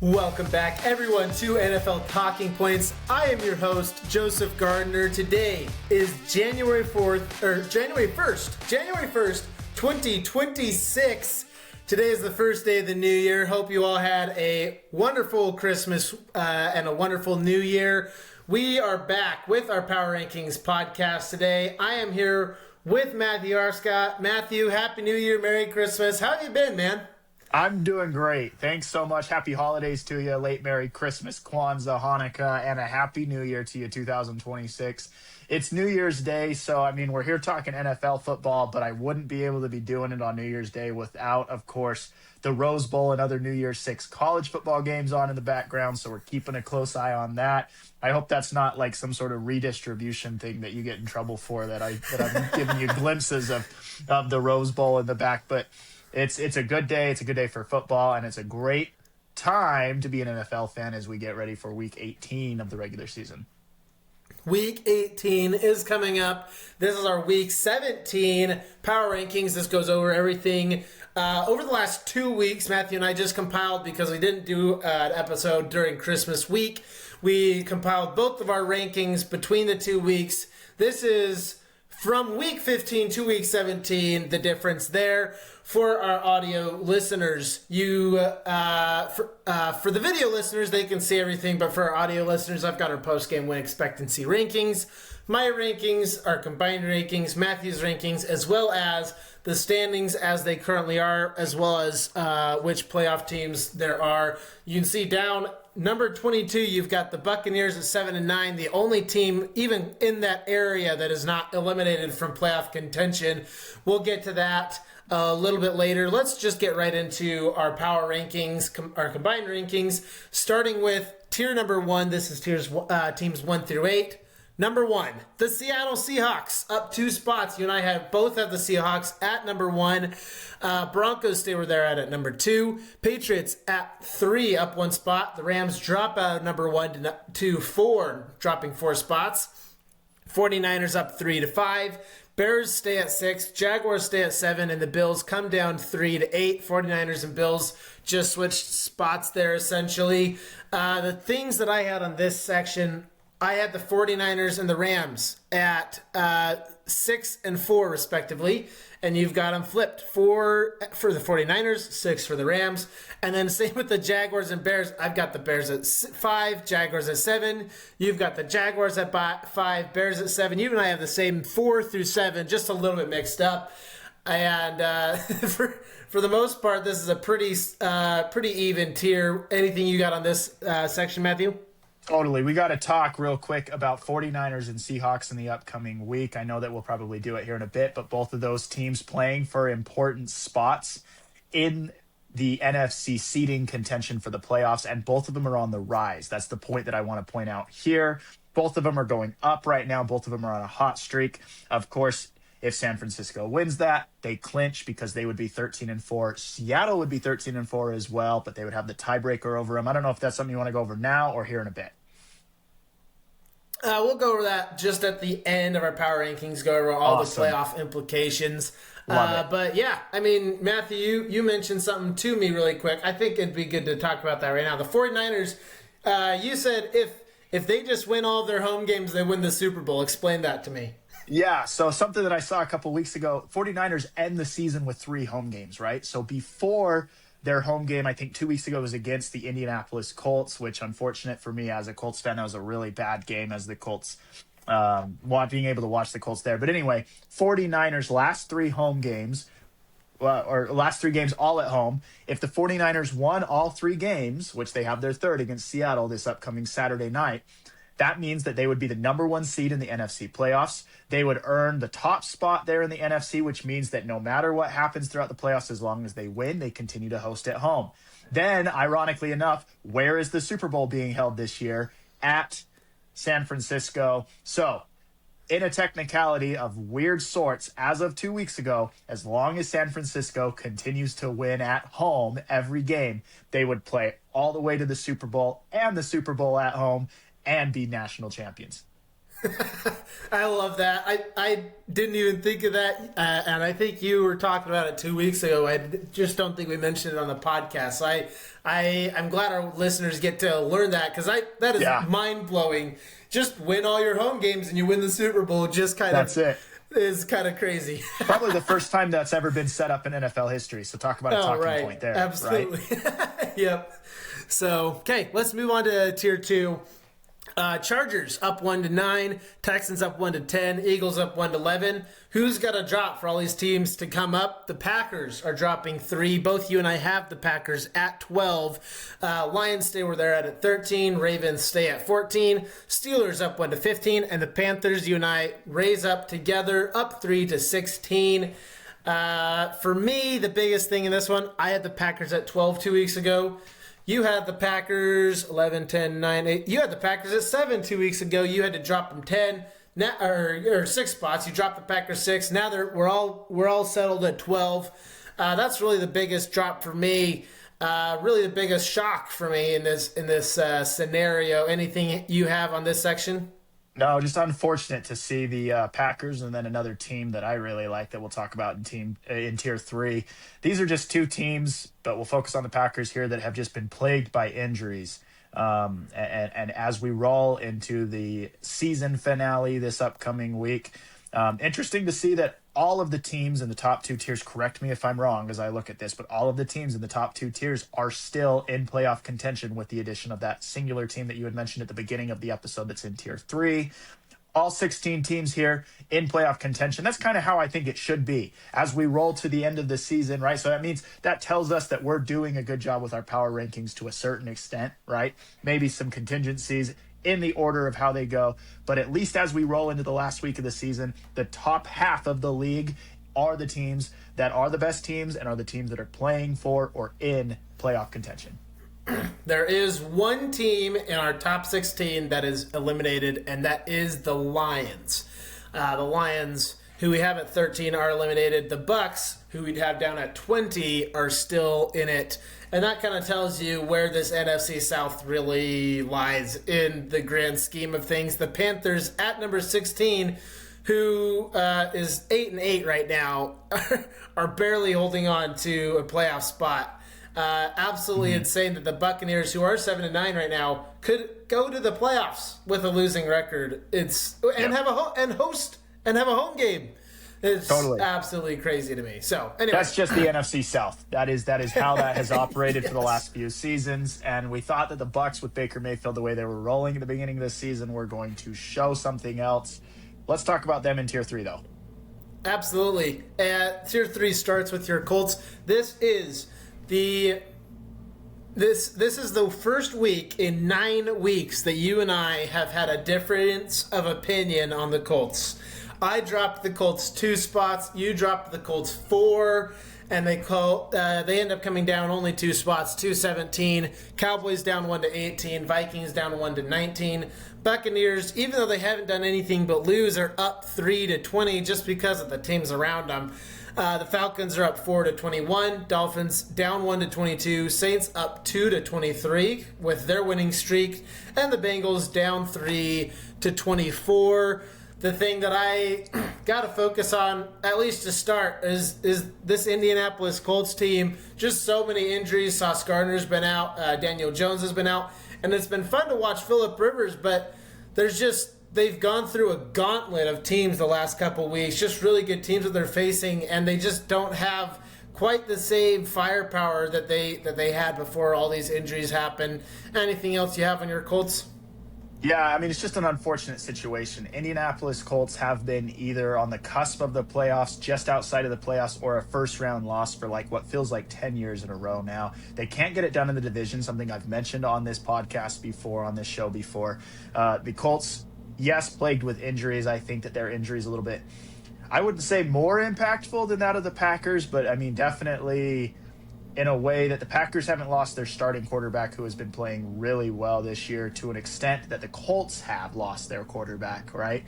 Welcome back, everyone, to NFL Talking Points. I am your host, Joseph Gardner. Today is January 1st, 2026. Today is the first day of the new year. Hope you all had a wonderful Christmas and a wonderful new year. We are back with our Power Rankings podcast today. I am here with Matthew Arscott. Matthew, Happy New Year, Merry Christmas. How have you been, man? I'm doing great. Thanks so much. Happy holidays to you. Late Merry Christmas, Kwanzaa, Hanukkah, and a Happy New Year to you, 2026. It's New Year's Day, so, we're here talking NFL football, but I wouldn't be able to be doing it on New Year's Day without, of course, the Rose Bowl and other New Year's Six college football games on in the background, so we're keeping a close eye on that. I hope that's not like some sort of redistribution thing that you get in trouble for, that I'm giving you glimpses of the Rose Bowl in the back, but It's a good day. It's a good day for football, and it's a great time to be an NFL fan as we get ready for Week 18 of the regular season. Week 18 is coming up. This is our Week 17 Power Rankings. This goes over everything. Over the last 2 weeks, Matthew and I just compiled, because we didn't do an episode during Christmas week. We compiled both of our rankings between the 2 weeks. This is from Week 15 to Week 17, the difference there. For our audio listeners, for the video listeners, they can see everything, but for our audio listeners, I've got our post-game win expectancy rankings. My rankings are combined rankings, Matthew's rankings, as well as the standings as they currently are, as well as which playoff teams there are. You can see down number 22, you've got the Buccaneers at 7-9, the only team even in that area that is not eliminated from playoff contention. We'll get to that a little bit later. Let's just get right into our power rankings, our combined rankings, starting with tier number 1. This is teams 1 through 8. Number 1, the Seattle Seahawks, up 2 spots. You and I both have the Seahawks at number 1. Broncos stay where they're at number 2. Patriots at 3, up 1 spot. The Rams drop out of number 1 to 4, dropping 4 spots. 49ers up 3 to 5. Bears stay at 6, Jaguars stay at 7, and the Bills come down 3 to 8. 49ers and Bills just switched spots there, essentially. The things that I had on this section, I had the 49ers and the Rams at 6 and 4, respectively. And you've got them flipped. 4 for the 49ers, 6 for the Rams. And then same with the Jaguars and Bears. I've got the Bears at 5, Jaguars at 7. You've got the Jaguars at 5, Bears at 7. You and I have the same 4 through 7, just a little bit mixed up. And for the most part, this is a pretty even tier. Anything you got on this section, Matthew? Totally. We got to talk real quick about 49ers and Seahawks in the upcoming week. I know that we'll probably do it here in a bit, but both of those teams playing for important spots in the NFC seeding contention for the playoffs, and both of them are on the rise. That's the point that I want to point out here. Both of them are going up right now. Both of them are on a hot streak. Of course, if San Francisco wins that, they clinch because they would be 13-4. Seattle would be 13-4 as well, but they would have the tiebreaker over them. I don't know if that's something you want to go over now or here in a bit. We'll go over that just at the end of our power rankings, go over all the playoff implications. But yeah, Matthew, you mentioned something to me really quick. I think it'd be good to talk about that right now. The 49ers, you said if they just win all of their home games, they win the Super Bowl. Explain that to me. Yeah, so something that I saw a couple weeks ago, 49ers end the season with 3 home games, right? So before their home game, I think 2 weeks ago, was against the Indianapolis Colts, which, unfortunate for me as a Colts fan, that was a really bad game as the Colts, being able to watch the Colts there. But anyway, 49ers last 3 home games, or last 3 games all at home. If the 49ers won all 3 games, which they have their third against Seattle this upcoming Saturday night, that means that they would be the number 1 seed in the NFC playoffs. They would earn the top spot there in the NFC, which means that no matter what happens throughout the playoffs, as long as they win, they continue to host at home. Then, ironically enough, where is the Super Bowl being held this year? At San Francisco. So, in a technicality of weird sorts, as of 2 weeks ago, as long as San Francisco continues to win at home every game, they would play all the way to the Super Bowl and the Super Bowl at home and be national champions. I love that. I didn't even think of that, and I think you were talking about it 2 weeks ago. I just don't think we mentioned it on the podcast. So I'm glad our listeners get to learn that, because that is mind blowing. Just win all your home games and you win the Super Bowl. Just kind That's of it. Is kind of crazy. Probably the first time that's ever been set up in NFL history. So talk about a talking point there. Absolutely. Right? Yep. So, okay, let's move on to tier 2. Chargers up 1-9, Texans up 1-10, Eagles up 1-11. Who's got a drop for all these teams to come up? The Packers are dropping 3. Both you and I have the Packers at 12. Lions stay where they're at 13. Ravens stay at 14. Steelers up 1-15, and the Panthers, you and I raise up together, up 3-16. For me, the biggest thing in this one, I had the Packers at 12 2 weeks ago. You had the Packers 11, 10, 9, 8. You had the Packers at 7 2 weeks ago. You had to drop them 10 now, or 6 spots. You dropped the Packers 6. Now we're all settled at 12. That's really the biggest drop for me. Really the biggest shock for me in this scenario. Anything you have on this section? No, just unfortunate to see the Packers and then another team that I really like that we'll talk about in tier 3. These are just 2 teams, but we'll focus on the Packers here, that have just been plagued by injuries. And as we roll into the season finale this upcoming week, interesting to see that all of the teams in the top 2 tiers, correct me if I'm wrong as I look at this, but all of the teams in the top 2 tiers are still in playoff contention, with the addition of that singular team that you had mentioned at the beginning of the episode that's in tier 3. All 16 teams here in playoff contention. That's kind of how I think it should be as we roll to the end of the season, right? So that tells us that we're doing a good job with our power rankings to a certain extent, right? Maybe some contingencies in the order of how they go, but at least as we roll into the last week of the season, the top half of the league are the teams that are the best teams and are the teams that are playing for or in playoff contention. There is one team in our top 16 that is eliminated, and that is the Lions. The Lions, who we have at 13, are eliminated. The Bucks, who we'd have down at 20, are still in it. And that kind of tells you where this NFC South really lies in the grand scheme of things. The Panthers at number 16, who is 8-8 right now, are barely holding on to a playoff spot. Absolutely insane that the Buccaneers, who are 7-9 right now, could go to the playoffs with a losing record. Have a home game. It's totally absolutely crazy to me. So anyway, that's just the NFC South. That is how that has operated for the last few seasons. And we thought that the Bucs with Baker Mayfield, the way they were rolling at the beginning of this season, were going to show something else. Let's talk about them in tier 3, though. Absolutely. Tier 3 starts with your Colts. This is the first week in 9 weeks that you and I have had a difference of opinion on the Colts. I dropped the Colts 2 spots. You dropped the Colts 4, and they end up coming down only 2 spots, 2-17. Cowboys down 1-18. Vikings down 1-19. Buccaneers, even though they haven't done anything but lose, are up 3-20 just because of the teams around them. The Falcons are up 4-21. Dolphins down 1-22. Saints up 2-23 with their winning streak, and the Bengals down 3-24. The thing that I got to focus on, at least to start, is this Indianapolis Colts team. Just so many injuries. Sauce Gardner's been out. Daniel Jones has been out. And it's been fun to watch Phillip Rivers, but they've gone through a gauntlet of teams the last couple weeks. Just really good teams that they're facing, and they just don't have quite the same firepower that they had before all these injuries happened. Anything else you have on your Colts? Yeah, it's just an unfortunate situation. Indianapolis Colts have been either on the cusp of the playoffs, just outside of the playoffs, or a first-round loss for what feels like 10 years in a row now. They can't get it done in the division, something I've mentioned on this podcast before, on this show before. The Colts, yes, plagued with injuries. I think that their injury is a little bit, I wouldn't say more impactful than that of the Packers, but definitely in a way that the Packers haven't lost their starting quarterback, who has been playing really well this year, to an extent that the Colts have lost their quarterback, right?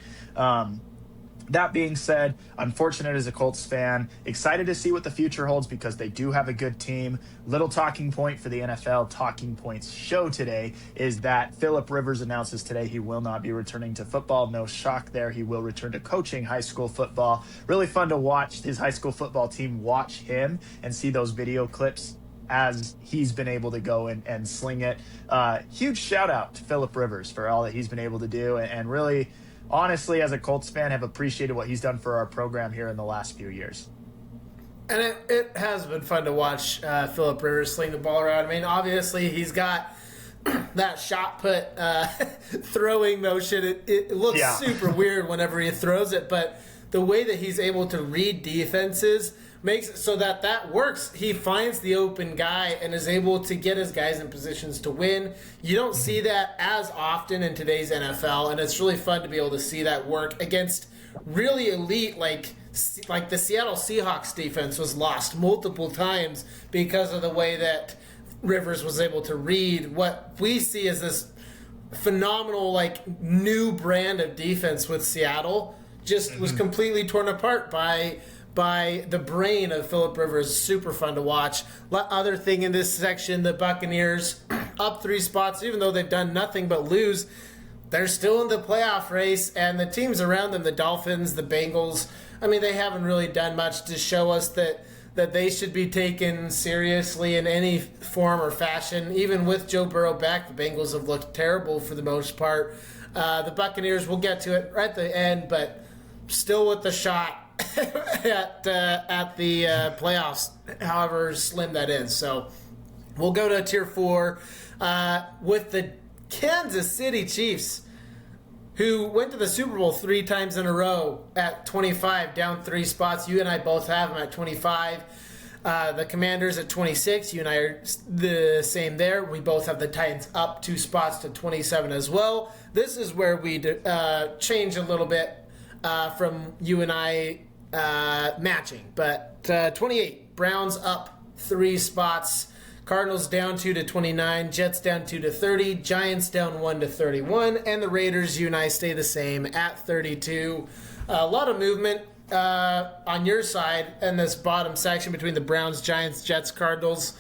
That being said, unfortunate as a Colts fan, excited to see what the future holds because they do have a good team. Little talking point for the NFL Talking Points show today is that Phillip Rivers announces today he will not be returning to football. No shock there. He will return to coaching high school football. Really fun to watch his high school football team watch him and see those video clips as he's been able to go and sling it. Huge shout out to Phillip Rivers for all that he's been able to do and really, honestly, as a Colts fan, have appreciated what he's done for our program here in the last few years. And it has been fun to watch Phillip Rivers sling the ball around. I mean, obviously, he's got that shot put throwing motion. It looks super weird whenever he throws it, but the way that he's able to read defenses makes it so that works. He finds the open guy and is able to get his guys in positions to win. You don't see that as often in today's NFL, and it's really fun to be able to see that work against really elite, like the Seattle Seahawks defense was lost multiple times because of the way that Rivers was able to read what we see as this phenomenal, like, new brand of defense with Seattle. Just was completely torn apart by the brain of Phillip Rivers. Super fun to watch. Other thing in this section, the Buccaneers up 3 spots, even though they've done nothing but lose. They're still in the playoff race, and the teams around them, the Dolphins, the Bengals, I mean, they haven't really done much to show us that they should be taken seriously in any form or fashion. Even with Joe Burrow back, the Bengals have looked terrible for the most part. The Buccaneers, we'll get to it right at the end, but still with the shot at the playoffs, however slim that is. So we'll go to Tier 4 with the Kansas City Chiefs, who went to the Super Bowl 3 times in a row at 25, down 3 spots. You and I both have them at 25. The Commanders at 26. You and I are the same there. We both have the Titans up 2 spots to 27 as well. This is where we change a little bit from you and I matching. But 28, Browns up 3 spots. Cardinals down 2 to 29, Jets down 2 to 30, Giants down 1 to 31, and the Raiders, you and I stay the same at 32. A lot of movement on your side in this bottom section between the Browns, Giants, Jets, Cardinals,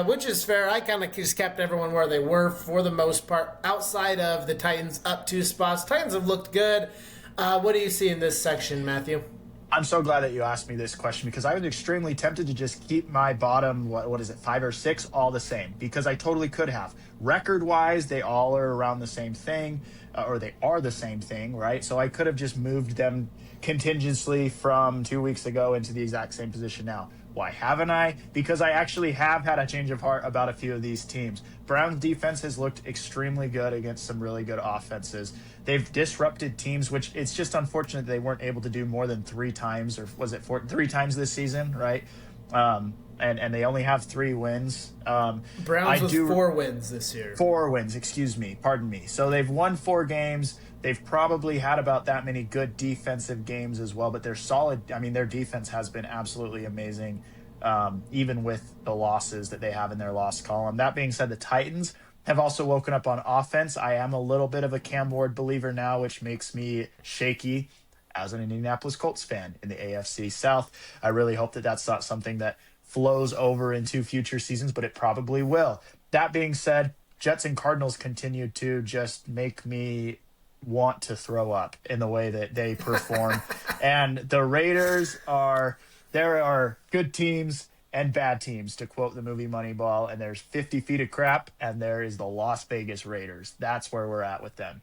which is fair. I kind of just kept everyone where they were for the most part, outside of the Titans up 2 spots. Titans have looked good. What do you see in this section, Matthew? I'm so glad that you asked me this question because I was extremely tempted to just keep my bottom, what is it, 5 or 6, all the same, because I totally could have. Record-wise, they all are around the same thing, or they are the same thing, right? So I could have just moved them contingently from 2 weeks ago into the exact same position now. Why haven't I? Because I actually have had a change of heart about a few of these teams. Browns defense has looked extremely good against some really good offenses. They've disrupted teams, which it's just unfortunate they weren't able to do more than 3 times, or was it 3 times this season, right? And they only have 3 wins. Browns with 4 wins this year. 4 wins, pardon me. So they've won 4 games. They've probably had about that many good defensive games as well, but they're solid. I mean, their defense has been absolutely amazing, even with the losses that they have in their loss column. That being said, the Titans have also woken up on offense. I am a little bit of a Cam Ward believer now, which makes me shaky as an Indianapolis Colts fan in the AFC South. I really hope that that's not something that flows over into future seasons, but it probably will. That being said, Jets and Cardinals continue to just make me want to throw up in the way that they perform. And the Raiders there are good teams and bad teams, to quote the movie Moneyball, and there's 50 feet of crap, and there is the Las Vegas Raiders. That's where we're at with them.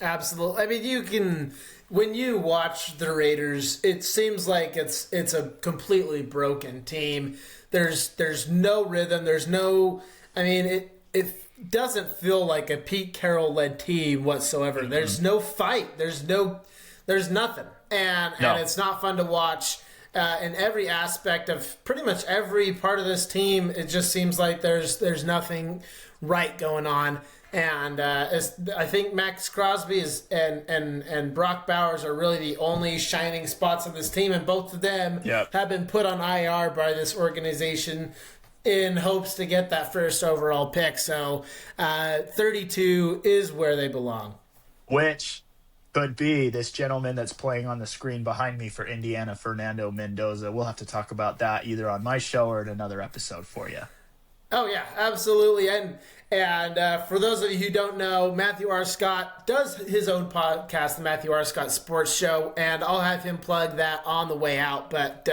Absolutely. I mean, when you watch the Raiders, it seems like it's a completely broken team. There's no rhythm. There's no, I mean, it doesn't feel like a Pete Carroll-led team whatsoever. Mm-hmm. There's no fight. There's nothing. And it's not fun to watch in every aspect of pretty much every part of this team. It just seems like there's nothing right going on. And I think Max Crosby and Brock Bowers are really the only shining spots of this team, and both of them have been put on IR by this organization in hopes to get that first overall pick. So 32 is where they belong. Which could be this gentleman that's playing on the screen behind me for Indiana, Fernando Mendoza. We'll have to talk about that either on my show or in another episode for you. Oh yeah, absolutely. And for those of you who don't know, Matthew Arscott does his own podcast, the Matthew Arscott Sports Show, and I'll have him plug that on the way out. But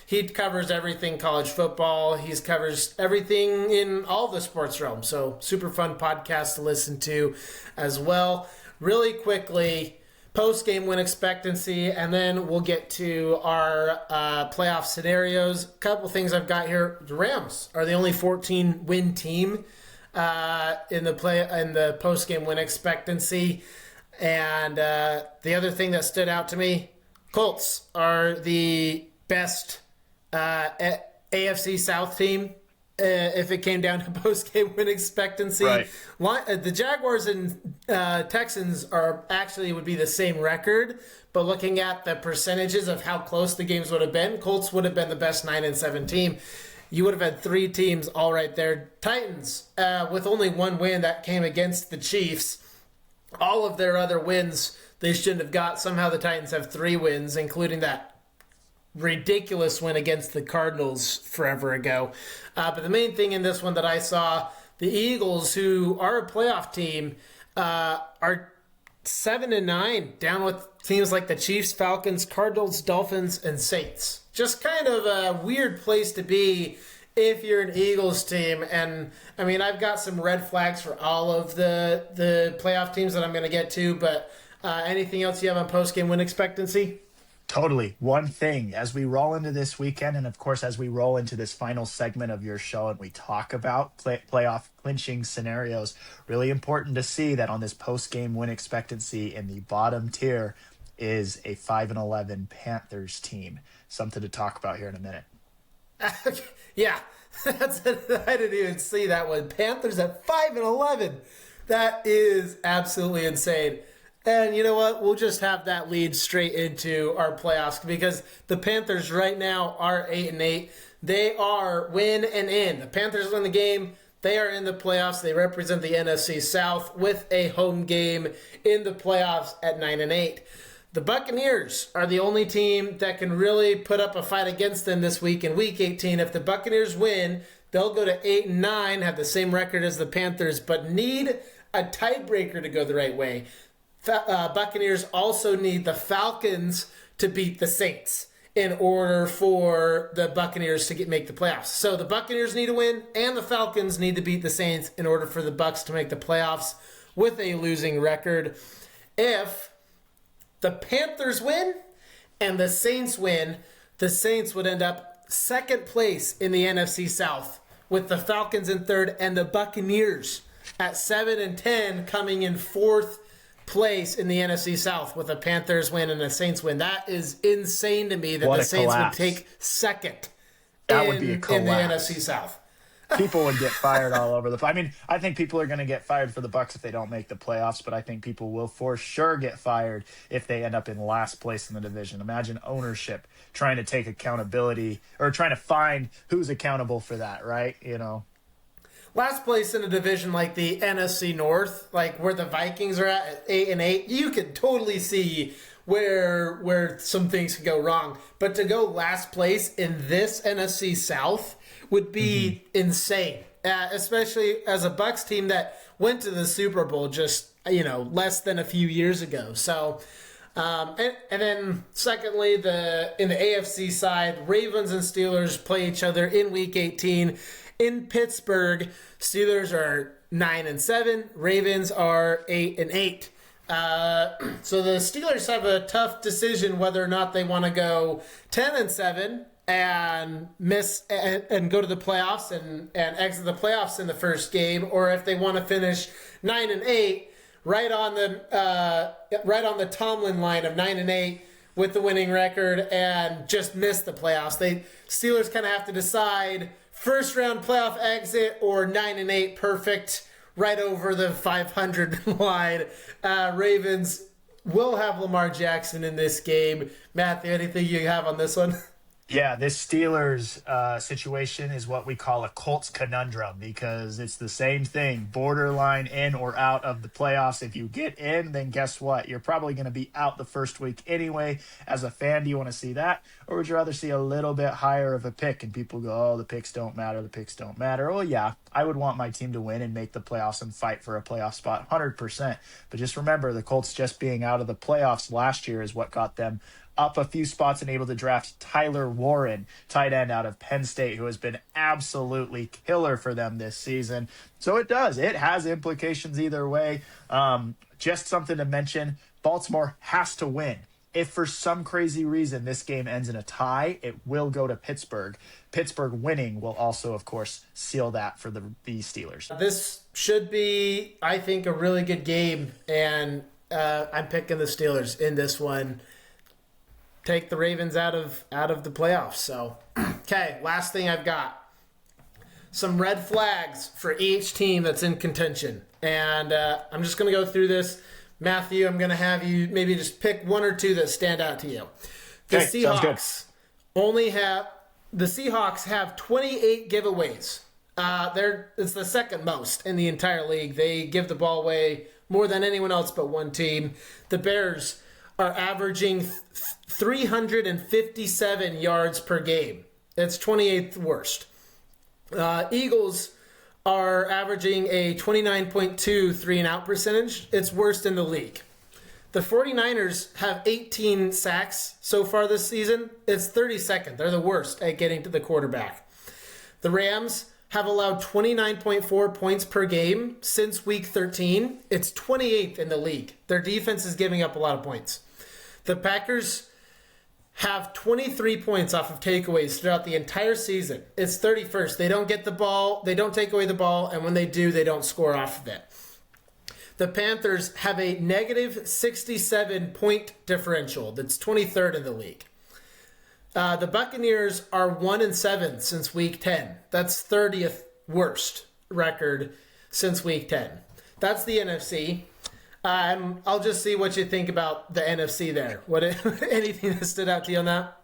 he covers everything college football. He covers everything in all the sports realm. So super fun podcast to listen to as well. Really quickly, post-game win expectancy, and then we'll get to our playoff scenarios. A couple things I've got here. The Rams are the only 14-win team in the post-game win expectancy. And the other thing that stood out to me, Colts are the best AFC South team if it came down to post-game win expectancy. Right. The Jaguars and Texans would be the same record, but looking at the percentages of how close the games would have been, Colts would have been the best 9-7 team. You would have had three teams all right there. Titans, with only one win that came against the Chiefs, all of their other wins they shouldn't have got. Somehow the Titans have 3 wins, including that ridiculous win against the Cardinals forever ago. But the main thing in this one that I saw, the Eagles, who are a playoff team, are 7-9, down with teams like the Chiefs, Falcons, Cardinals, Dolphins, and Saints. Just kind of a weird place to be if you're an Eagles team. And I mean, I've got some red flags for all of the playoff teams that I'm going to get to, but anything else you have on post-game win expectancy? Totally. One thing, as we roll into this weekend, and of course, as we roll into this final segment of your show and we talk about playoff clinching scenarios, really important to see that on this post-game win expectancy in the bottom tier is a 5-11 Panthers team. Something to talk about here in a minute. Yeah, I didn't even see that one. Panthers at 5-11. That is absolutely insane. And you know what? We'll just have that lead straight into our playoffs because the Panthers right now are 8-8. They are win and in. The Panthers win the game. They are in the playoffs. They represent the NFC South with a home game in the playoffs at 9-8. The Buccaneers are the only team that can really put up a fight against them this week in Week 18. If the Buccaneers win, they'll go to 8-9, have the same record as the Panthers, but need a tiebreaker to go the right way. Buccaneers also need the Falcons to beat the Saints in order for the Buccaneers to make the playoffs. So the Buccaneers need to win, and the Falcons need to beat the Saints in order for the Bucs to make the playoffs with a losing record. If the Panthers win and the Saints win, the Saints would end up second place in the NFC South with the Falcons in third and the Buccaneers at 7-10 coming in fourth place in the NFC South with a Panthers win and a Saints win. That is insane to me that the Saints would take second would be a collapse in the NFC South. People would get fired all over the place. I mean, I think people are going to get fired for the Bucs if they don't make the playoffs, but I think people will for sure get fired if they end up in last place in the division. Imagine ownership trying to take accountability or trying to find who's accountable for that, right? You know. Last place in a division like the NFC North, like where the Vikings are at 8-8, you could totally see where some things could go wrong. But to go last place in this NFC South would be insane, especially as a Bucs team that went to the Super Bowl just less than a few years ago. So, and then secondly, in the AFC side, Ravens and Steelers play each other in Week 18. In Pittsburgh, Steelers are 9-7. Ravens are 8-8. So the Steelers have a tough decision whether or not they want to go 10-7 and miss and go to the playoffs and exit the playoffs in the first game, or if they want to finish 9-8, right on the Tomlin line of 9-8 with the winning record and just miss the playoffs. Steelers kind of have to decide. First round playoff exit or 9-8 perfect right over the 500 line. Ravens will have Lamar Jackson in this game. Matthew, anything you have on this one? Yeah, this Steelers situation is what we call a Colts conundrum because it's the same thing, borderline in or out of the playoffs. If you get in, then guess what? You're probably going to be out the first week anyway. As a fan, do you want to see that? Or would you rather see a little bit higher of a pick? And people go, oh, the picks don't matter. The picks don't matter. Oh, yeah, I would want my team to win and make the playoffs and fight for a playoff spot 100%. But just remember, the Colts just being out of the playoffs last year is what got them up a few spots and able to draft Tyler Warren, tight end out of Penn State, who has been absolutely killer for them this season. So it does. It has implications either way. Just something to mention, Baltimore has to win. If for some crazy reason this game ends in a tie, it will go to Pittsburgh. Pittsburgh winning will also, of course, seal that for the Steelers. This should be, I think, a really good game, and I'm picking the Steelers in this one. Take the Ravens out of the playoffs. So, okay, last thing I've got. Some red flags for each team that's in contention. And I'm just going to go through this. Matthew, I'm going to have you maybe just pick one or two that stand out to you. The Seahawks have 28 giveaways. It's the second most in the entire league. They give the ball away more than anyone else but one team. The Bears are averaging 357 yards per game. That's 28th worst. Eagles are averaging a 29.2 3-and-out percentage. It's worst in the league. The 49ers have 18 sacks so far this season. It's 32nd. They're the worst at getting to the quarterback. The Rams have allowed 29.4 points per game since week 13. It's 28th in the league. Their defense is giving up a lot of points. The Packers have 23 points off of takeaways throughout the entire season. It's 31st. They don't get the ball, they don't take away the ball, and when they do, they don't score off of it. The Panthers have a negative 67 point differential. That's 23rd in the league. The Buccaneers are 1-7 since week 10. That's 30th worst record since week 10. That's the NFC. I'll just see what you think about the NFC there. Anything that stood out to you on that?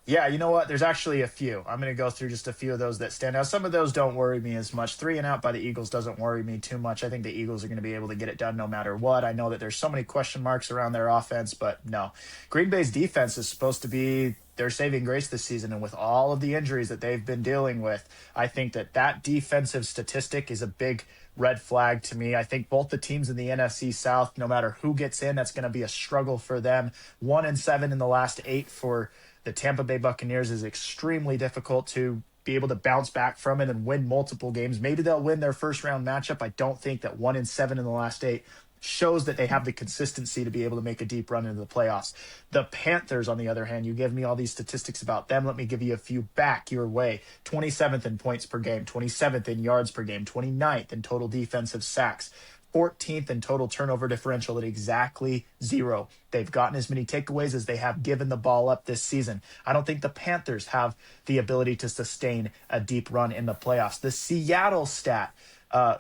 Yeah, you know what? There's actually a few. I'm going to go through just a few of those that stand out. Some of those don't worry me as much. 3-and-out by the Eagles doesn't worry me too much. I think the Eagles are going to be able to get it done no matter what. I know that there's so many question marks around their offense, but no. Green Bay's defense is supposed to be their saving grace this season, and with all of the injuries that they've been dealing with, I think that defensive statistic is a big red flag to me. I think both the teams in the NFC South, no matter who gets in, that's going to be a struggle for them. 1-7 in the last 8 for the Tampa Bay Buccaneers is extremely difficult to be able to bounce back from it and win multiple games. Maybe they'll win their first round matchup. I don't think that 1-7 in the last 8 shows that they have the consistency to be able to make a deep run into the playoffs. The Panthers, on the other hand, you give me all these statistics about them. Let me give you a few back your way. 27th in points per game, 27th in yards per game, 29th in total defensive sacks, 14th in total turnover differential at exactly 0. They've gotten as many takeaways as they have given the ball up this season. I don't think the Panthers have the ability to sustain a deep run in the playoffs. The Seattle stat,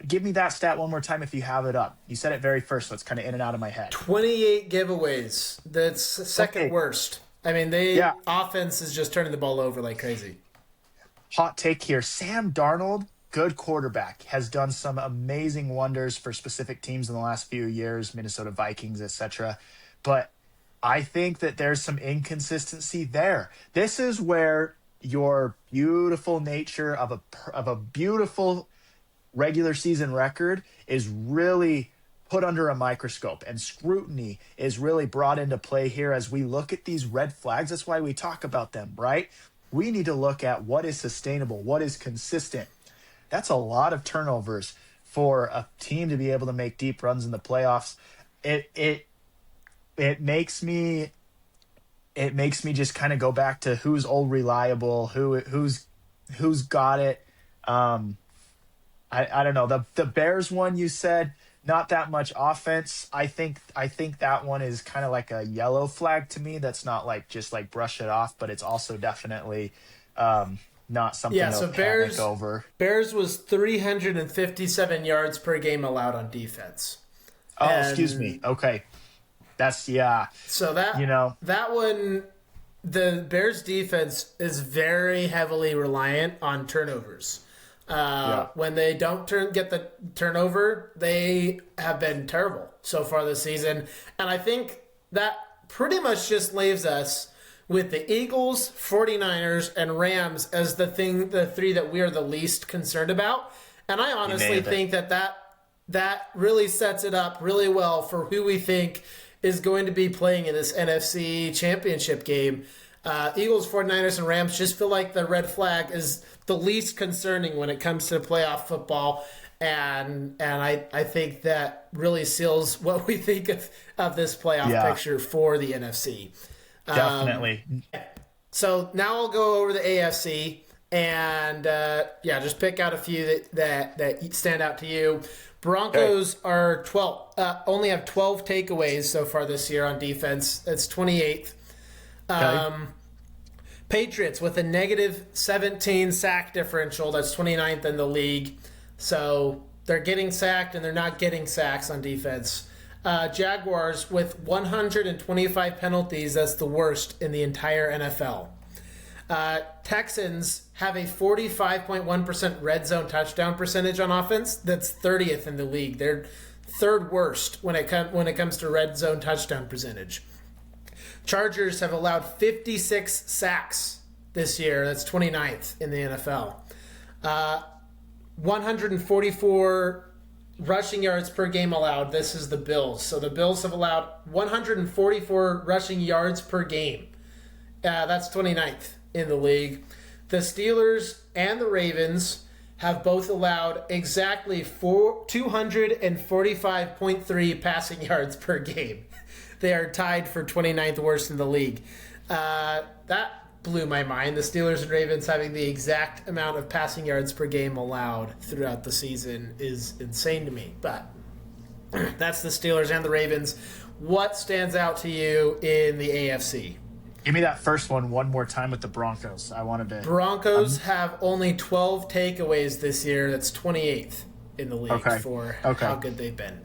give me that stat one more time if you have it up. You said it very first, so it's kind of in and out of my head. 28 giveaways. That's second worst. I mean, offense is just turning the ball over like crazy. Hot take here. Sam Darnold, good quarterback, has done some amazing wonders for specific teams in the last few years, Minnesota Vikings, etc. But I think that there's some inconsistency there. This is where your beautiful nature of a beautiful regular season record is really put under a microscope, and scrutiny is really brought into play here as we look at these red flags. That's why we talk about them, right? We need to look at what is sustainable, what is consistent. That's a lot of turnovers for a team to be able to make deep runs in the playoffs. It makes me just kind of go back to who's old reliable, who's got it. I don't know. The Bears one you said, not that much offense. I think that one is kind of like a yellow flag to me. That's not like just like brush it off, but it's also definitely not something to panic over. Bears was 357 yards per game allowed on defense. Oh, excuse me. Okay. That's So that one, the Bears defense is very heavily reliant on turnovers. When they don't get the turnover, they have been terrible so far this season. And I think that pretty much just leaves us with the Eagles, 49ers, and Rams as the three that we are the least concerned about. And I honestly think that really sets it up really well for who we think is going to be playing in this NFC championship game. Eagles, 49ers, and Rams just feel like the red flag is the least concerning when it comes to playoff football. And I think that really seals what we think of this playoff picture for the NFC. Definitely. So now I'll go over the AFC and just pick out a few that stand out to you. Broncos are 12, only have 12 takeaways so far this year on defense. That's 28th. Patriots with a negative 17 sack differential. That's 29th in the league. So they're getting sacked and they're not getting sacks on defense. Jaguars with 125 penalties. That's the worst in the entire NFL. Texans have a 45.1% red zone touchdown percentage on offense. That's 30th in the league. They're third worst when it comes to red zone touchdown percentage. Chargers have allowed 56 sacks this year. That's 29th in the NFL. 144 rushing yards per game allowed. This is the Bills. So the Bills have allowed 144 rushing yards per game. That's 29th in the league. The Steelers and the Ravens have both allowed exactly 245.3 passing yards per game. They are tied for 29th worst in the league. That blew my mind. The Steelers and Ravens having the exact amount of passing yards per game allowed throughout the season is insane to me. But that's the Steelers and the Ravens. What stands out to you in the AFC? Give me that first one more time with the Broncos. I wanted to. Broncos have only 12 takeaways this year. That's 28th in the league for how good they've been.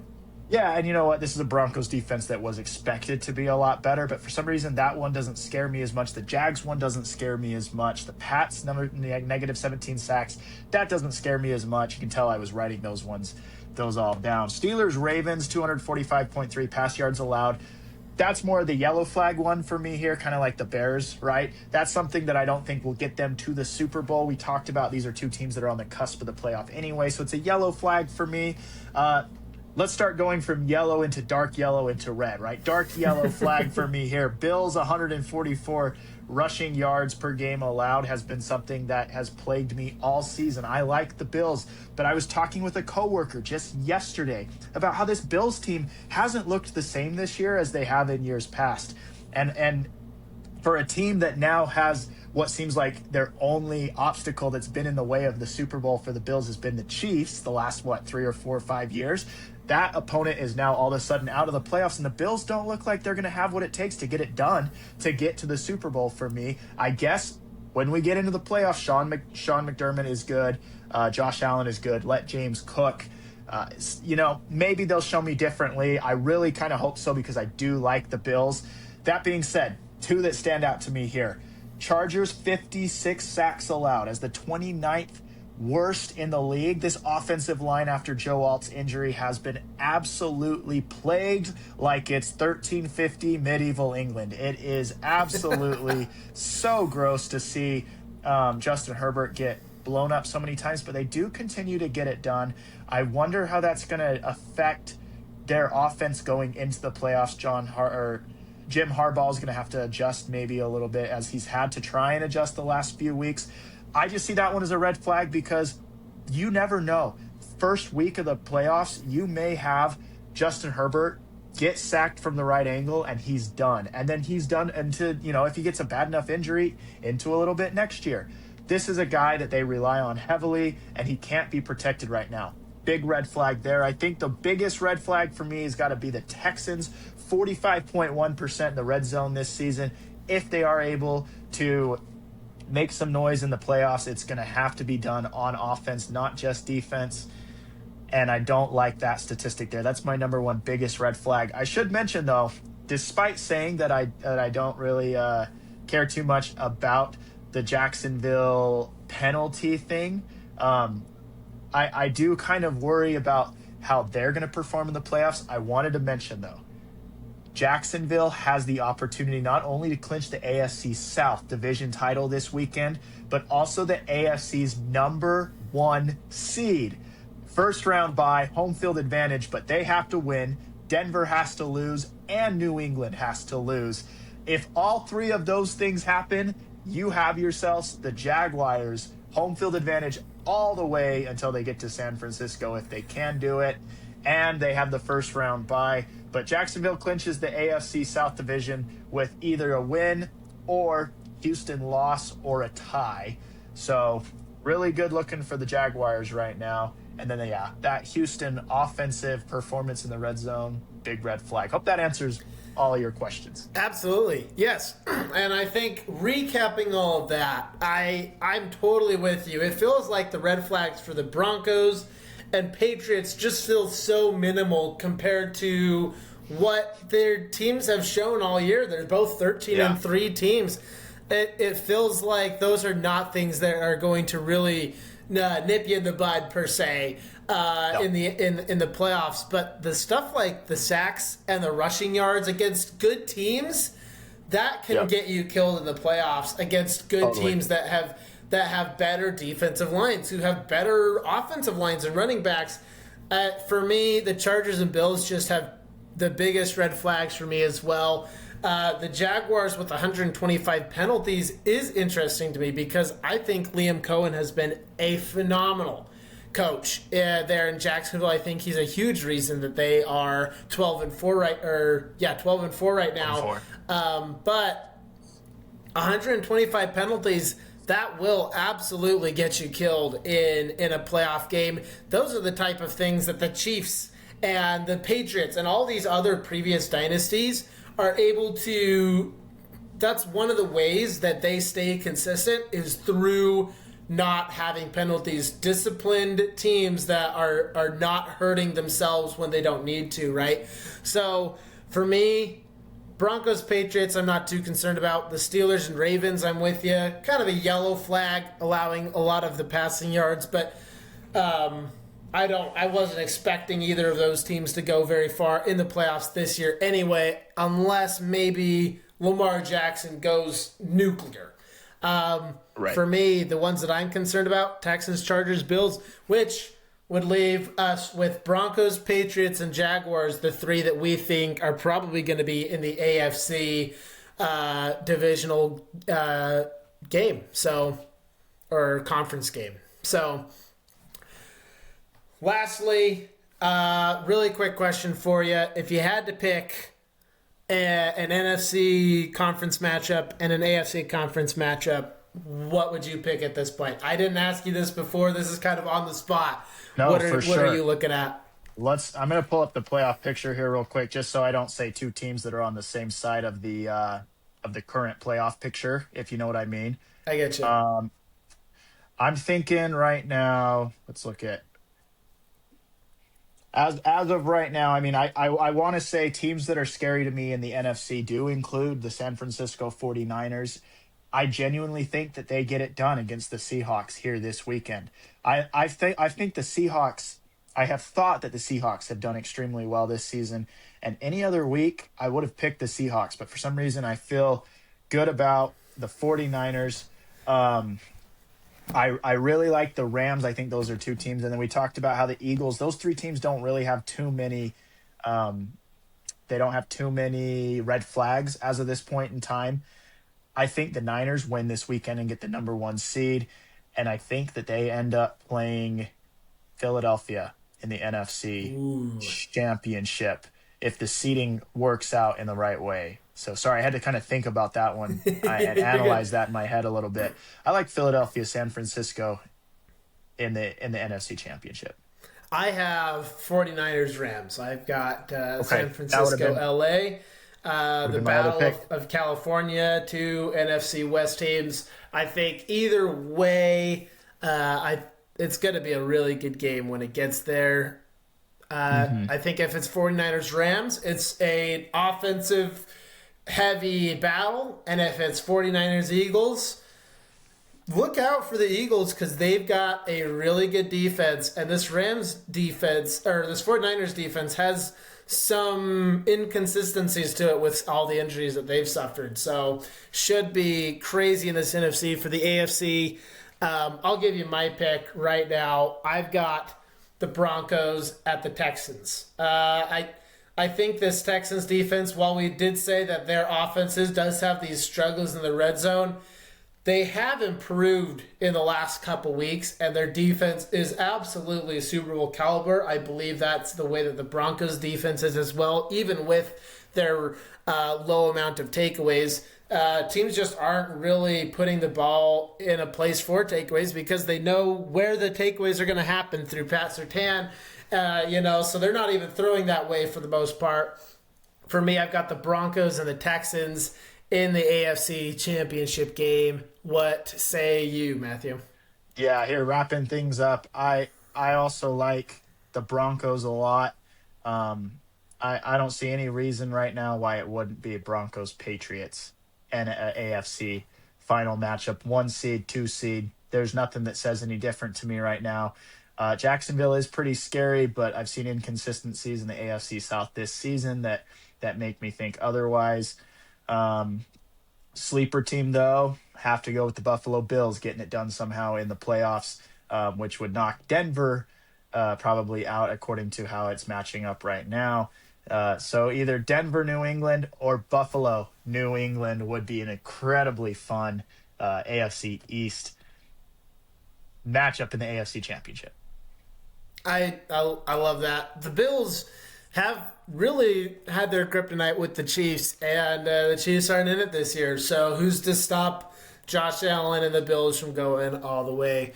Yeah, and you know what? This is a Broncos defense that was expected to be a lot better, but for some reason that one doesn't scare me as much. The Jags one doesn't scare me as much. The Pats negative 17 sacks, that doesn't scare me as much. You can tell I was writing those all down. Steelers, Ravens, 245.3 pass yards allowed. That's more the yellow flag one for me here, kind of like the Bears, right? That's something that I don't think will get them to the Super Bowl. We talked about these are two teams that are on the cusp of the playoff anyway, so it's a yellow flag for me. Let's start going from yellow into dark yellow into red, right? Dark yellow flag for me here. Bills, 144 rushing yards per game allowed has been something that has plagued me all season. I like the Bills, but I was talking with a coworker just yesterday about how this Bills team hasn't looked the same this year as they have in years past. And for a team that now has what seems like their only obstacle that's been in the way of the Super Bowl for the Bills has been the Chiefs the last, 3 or 4 or 5 years. That opponent is now all of a sudden out of the playoffs, and the Bills don't look like they're going to have what it takes to get it done to get to the Super Bowl for me. I guess when we get into the playoffs, Sean McDermott is good. Josh Allen is good. Let James cook. Maybe they'll show me differently. I really kind of hope so because I do like the Bills. That being said, two that stand out to me here. Chargers, 56 sacks allowed as the 29th worst in the league. This offensive line after Joe Alt's injury has been absolutely plagued like it's 1350 medieval England. It is absolutely so gross to see Justin Herbert get blown up so many times, but they do continue to get it done. I wonder how that's going to affect their offense going into the playoffs. Jim Harbaugh is going to have to adjust maybe a little bit as he's had to try and adjust the last few weeks. I just see that one as a red flag because you never know. First week of the playoffs, you may have Justin Herbert get sacked from the right angle and he's done. And then he's done until, if he gets a bad enough injury, into a little bit next year. This is a guy that they rely on heavily and he can't be protected right now. Big red flag there. I think the biggest red flag for me has got to be the Texans, 45.1% in the red zone this season. If they are able to make some noise in the playoffs, it's going to have to be done on offense, not just defense. And I don't like that statistic there. That's my number one biggest red flag. I should mention, though, despite saying that I don't really care too much about the Jacksonville penalty thing. I do kind of worry about how they're going to perform in the playoffs. I wanted to mention, though, Jacksonville has the opportunity not only to clinch the AFC South division title this weekend, but also the AFC's #1 seed. First round bye, home field advantage, but they have to win. Denver has to lose, and New England has to lose. If all three of those things happen, you have yourselves the Jaguars home field advantage all the way until they get to San Francisco if they can do it, and they have the first round bye. But Jacksonville clinches the AFC South division with either a win or Houston loss or a tie. So really good looking for the Jaguars right now. And then, that Houston offensive performance in the red zone, big red flag. Hope that answers all your questions. Absolutely. Yes. And I think recapping all of that, I'm totally with you. It feels like the red flags for the Broncos and Patriots just feel so minimal compared to what their teams have shown all year. They're both 13-3 teams. It feels like those are not things that are going to really nip you in the bud per se in the playoffs. But the stuff like the sacks and the rushing yards against good teams, that can get you killed in the playoffs against good teams that have better defensive lines, who have better offensive lines and running backs. For me, the Chargers and Bills just have the biggest red flags for me as well. The Jaguars with 125 penalties is interesting to me because I think Liam Cohen has been a phenomenal coach there in Jacksonville. I think he's a huge reason that they are 12-4 right now. But 125 penalties, that will absolutely get you killed in a playoff game. Those are the type of things that the Chiefs and the Patriots and all these other previous dynasties are able to. That's one of the ways that they stay consistent is through not having penalties. Disciplined teams that are not hurting themselves when they don't need to, right? So for me, Broncos, Patriots, I'm not too concerned about. The Steelers and Ravens, I'm with you. Kind of a yellow flag, allowing a lot of the passing yards, but I wasn't expecting either of those teams to go very far in the playoffs this year anyway, unless maybe Lamar Jackson goes nuclear. For me, the ones that I'm concerned about, Texans, Chargers, Bills, which would leave us with Broncos, Patriots, and Jaguars, the three that we think are probably going to be in the AFC divisional game, or conference game. So, lastly, really quick question for you. If you had to pick an NFC conference matchup and an AFC conference matchup, what would you pick at this point? I didn't ask you this before. This is kind of on the spot. No, what for sure. What are you looking at? I'm going to pull up the playoff picture here real quick, just so I don't say two teams that are on the same side of the current playoff picture, if you know what I mean. I get you. I'm thinking right now. Let's look at. As of right now, I mean, I want to say teams that are scary to me in the NFC do include the San Francisco 49ers. I genuinely think that they get it done against the Seahawks here this weekend. I think the Seahawks. I have thought that the Seahawks have done extremely well this season, and any other week I would have picked the Seahawks, but for some reason I feel good about the 49ers. I really like the Rams. I think those are two teams. And then we talked about how the Eagles, those three teams don't really have too many they don't have too many red flags as of this point in time. I think the Niners win this weekend and get the #1 seed. And I think that they end up playing Philadelphia in the NFC Championship if the seeding works out in the right way. So, sorry, I had to kind of think about that one and analyze that in my head a little bit. I like Philadelphia, San Francisco in the NFC Championship. I have 49ers, Rams. I've got San Francisco, LA. The Battle of California, two NFC West teams. I think either way, it's going to be a really good game when it gets there. I think if it's 49ers, Rams, it's an offensive heavy battle. And if it's 49ers Eagles, look out for the Eagles because they've got a really good defense. And this Rams defense, or this 49ers defense, has some inconsistencies to it with all the injuries that they've suffered. So should be crazy in this NFC. For the AFC, I'll give you my pick right now. I've got the Broncos at the Texans. I think this Texans defense, while we did say that their offenses does have these struggles in the red zone, they have improved in the last couple weeks, and their defense is absolutely Super Bowl caliber. I believe that's the way that the Broncos defense is as well, even with their low amount of takeaways. Teams just aren't really putting the ball in a place for takeaways because they know where the takeaways are going to happen through Pat Surtain. So they're not even throwing that way for the most part. For me, I've got the Broncos and the Texans in the AFC Championship game. What say you, Matthew? Yeah, here, wrapping things up. I also like the Broncos a lot. I don't see any reason right now why it wouldn't be Broncos-Patriots and an AFC final matchup. 1 seed, 2 seed. There's nothing that says any different to me right now. Jacksonville is pretty scary, but I've seen inconsistencies in the AFC South this season that make me think otherwise. Sleeper team, though, have to go with the Buffalo Bills getting it done somehow in the playoffs, which would knock Denver probably out according to how it's matching up right now. So either Denver, New England, or Buffalo, New England would be an incredibly fun AFC East matchup in the AFC Championship. I love that. The Bills have really had their kryptonite with the Chiefs, and the Chiefs aren't in it this year. So who's to stop Josh Allen and the Bills from going all the way?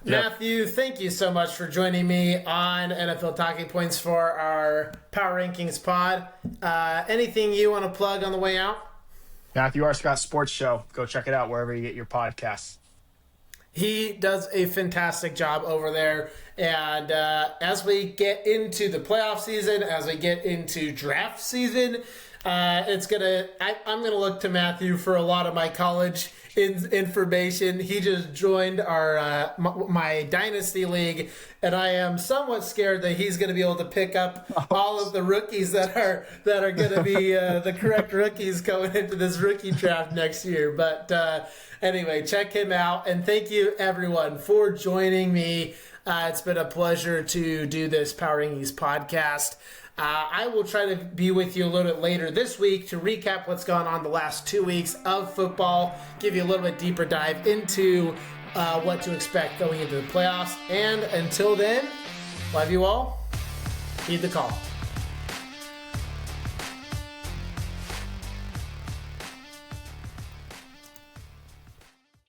Yep. Matthew, thank you so much for joining me on NFL Talking Points for our Power Rankings pod. Anything you want to plug on the way out? Matthew Arscott Sports Show. Go check it out wherever you get your podcasts. He does a fantastic job over there. And as we get into the playoff season, as we get into draft season, I'm gonna look to Matthew for a lot of my college information. He just joined our my dynasty league, and I am somewhat scared that he's going to be able to pick up all of the rookies that are going to be the correct rookies going into this rookie draft next year. But anyway, check him out, and thank you everyone for joining me. It's been a pleasure to do this Power Rankings podcast. I will try to be with you a little bit later this week to recap what's gone on the last 2 weeks of football, give you a little bit deeper dive into what to expect going into the playoffs. And until then, love you all. Heed the call.